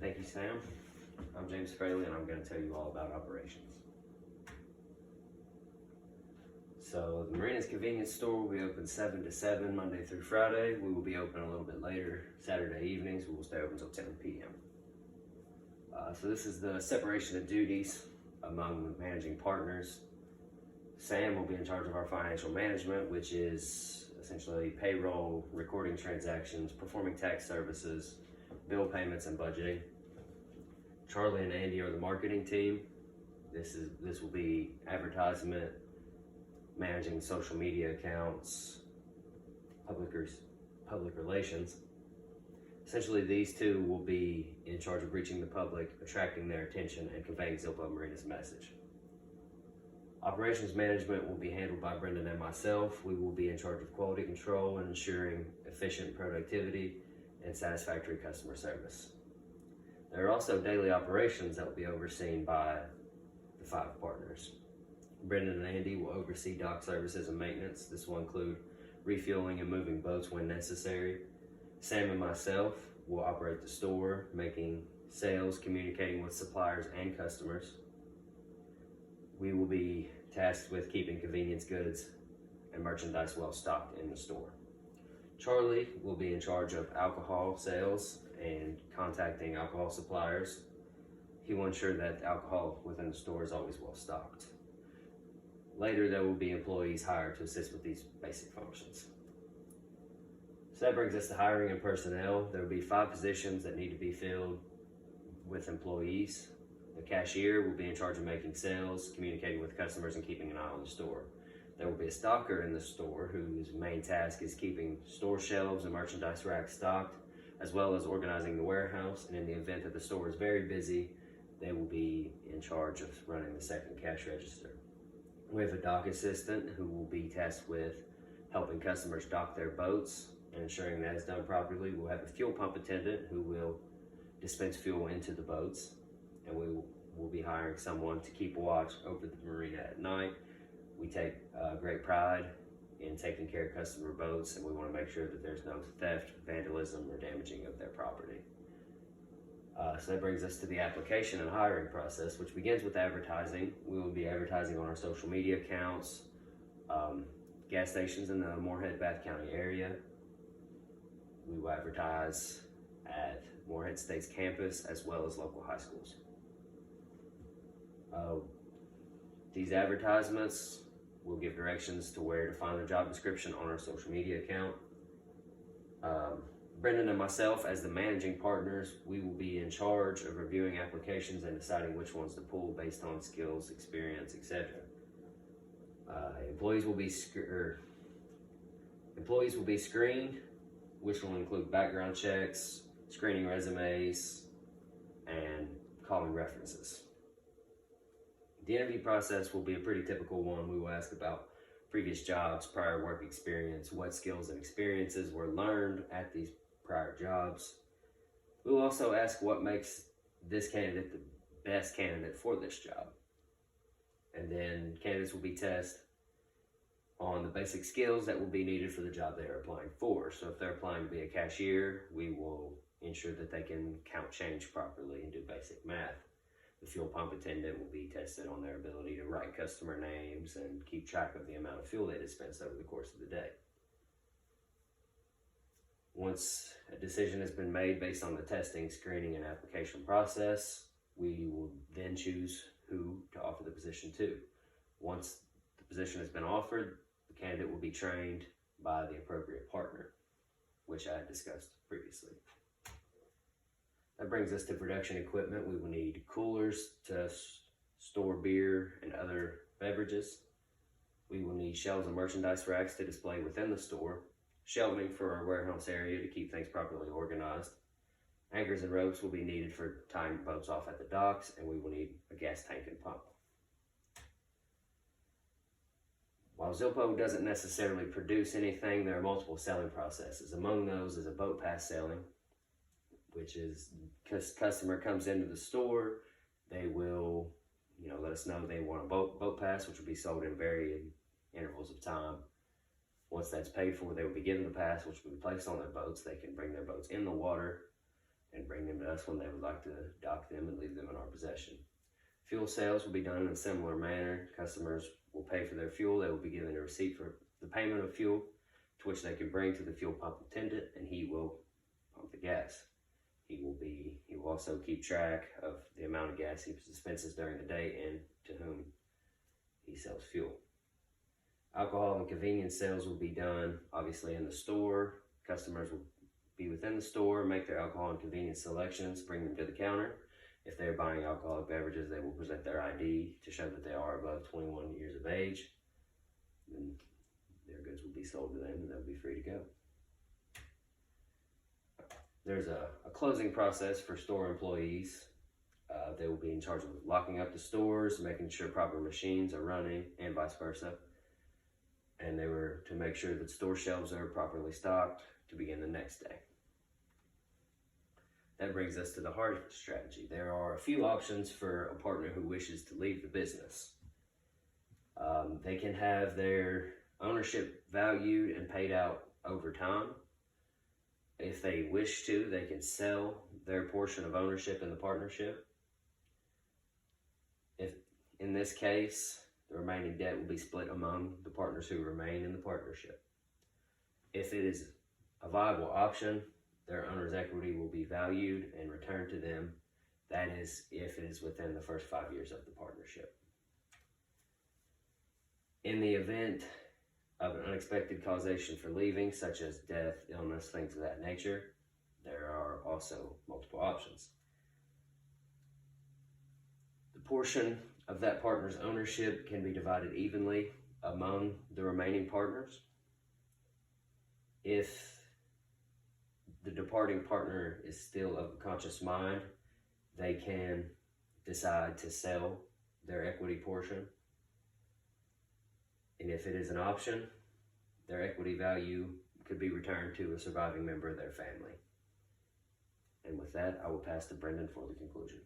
Thank you, Sam. I'm James Fraley, and I'm going to tell you all about operations. So, the Marina's convenience store will be open 7 to 7 Monday through Friday. We will be open a little bit later Saturday evenings. We will stay open until 10 p.m. So this is the separation of duties among the managing partners. Sam will be in charge of our financial management, which is essentially payroll, recording transactions, performing tax services, bill payments, and budgeting. Charlie and Andy are the marketing team. This will be advertisement, managing social media accounts, public relations. Essentially, these two will be in charge of reaching the public, attracting their attention, and conveying Zilpo Marina's message. Operations management will be handled by Brendan and myself. We will be in charge of quality control and ensuring efficient productivity and satisfactory customer service. There are also daily operations that will be overseen by the 5 partners. Brendan and Andy will oversee dock services and maintenance. This will include refueling and moving boats when necessary. Sam and myself will operate the store, making sales, communicating with suppliers and customers. We will be tasked with keeping convenience goods and merchandise well stocked in the store. Charlie will be in charge of alcohol sales and contacting alcohol suppliers. He will ensure that alcohol within the store is always well stocked. Later, there will be employees hired to assist with these basic functions. So that brings us to hiring and personnel. There will be 5 positions that need to be filled with employees. The cashier will be in charge of making sales, communicating with customers, and keeping an eye on the store. There will be a stocker in the store whose main task is keeping store shelves and merchandise racks stocked, as well as organizing the warehouse. And in the event that the store is very busy, they will be in charge of running the second cash register. We have a dock assistant who will be tasked with helping customers dock their boats and ensuring that is done properly. We'll have a fuel pump attendant who will dispense fuel into the boats, and we will be hiring someone to keep watch over the marina at night. We take great pride in taking care of customer boats, and we want to make sure that there's no theft, vandalism, or damaging of their property. So that brings us to the application and hiring process, which begins with advertising. We will be advertising on our social media accounts, gas stations in the Morehead, Bath County area. We will advertise at Morehead State's campus as well as local high schools. These advertisements will give directions to where to find the job description on our social media account. Brendan and myself, as the managing partners, we will be in charge of reviewing applications and deciding which ones to pull based on skills, experience, etc. Employees will be screened, which will include background checks, screening resumes, and calling references. The interview process will be a pretty typical one. We will ask about previous jobs, prior work experience, what skills and experiences were learned at these prior jobs. We will also ask what makes this candidate the best candidate for this job. And then candidates will be tested on the basic skills that will be needed for the job they are applying for. So if they're applying to be a cashier, we will ensure that they can count change properly and do basic math. The fuel pump attendant will be tested on their ability to write customer names and keep track of the amount of fuel they dispense over the course of the day. Once a decision has been made based on the testing, screening, and application process, we will then choose who to offer the position to. Once the position has been offered, the candidate will be trained by the appropriate partner, which I had discussed previously. That brings us to production equipment. We will need coolers to store beer and other beverages. We will need shelves and merchandise racks to display within the store, shelving for our warehouse area to keep things properly organized. Anchors and ropes will be needed for tying boats off at the docks, and we will need a gas tank and pump. While Zilpo doesn't necessarily produce anything, there are multiple selling processes. Among those is a boat pass selling, which is because customer comes into the store, they will let us know they want a boat pass, which will be sold in varying intervals of time. Once that's paid for, they will be given the pass, which will be placed on their boats. They can bring their boats in the water and bring them to us when they would like to dock them and leave them in our possession. Fuel sales will be done in a similar manner. Customers will pay for their fuel. They will be given a receipt for the payment of fuel, to which they can bring to the fuel pump attendant, and he will pump the gas. He will also keep track of the amount of gas he dispenses during the day and to whom he sells fuel. Alcohol and convenience sales will be done obviously in the store. Customers will be within the store, make their alcohol and convenience selections, bring them to the counter. If they're buying alcoholic beverages, they will present their ID to show that they are above 21 years of age. Then their goods will be sold to them and they'll be free to go. There's a closing process for store employees. They will be in charge of locking up the stores, making sure proper machines are running, and vice versa. And they were to make sure that store shelves are properly stocked to begin the next day. That brings us to the hard strategy. There are a few options for a partner who wishes to leave the business. They can have their ownership valued and paid out over time. If they wish to, they can sell their portion of ownership in the partnership. If in this case, the remaining debt will be split among the partners who remain in the partnership. If it is a viable option, their owner's equity will be valued and returned to them. That is, if it is within the first 5 years of the partnership. In the event of an unexpected causation for leaving, such as death, illness, things of that nature, there are also multiple options. The portion of that partner's ownership can be divided evenly among the remaining partners. If the departing partner is still of a conscious mind, they can decide to sell their equity portion. And if it is an option, their equity value could be returned to a surviving member of their family. And with that, I will pass to Brendan for the conclusion.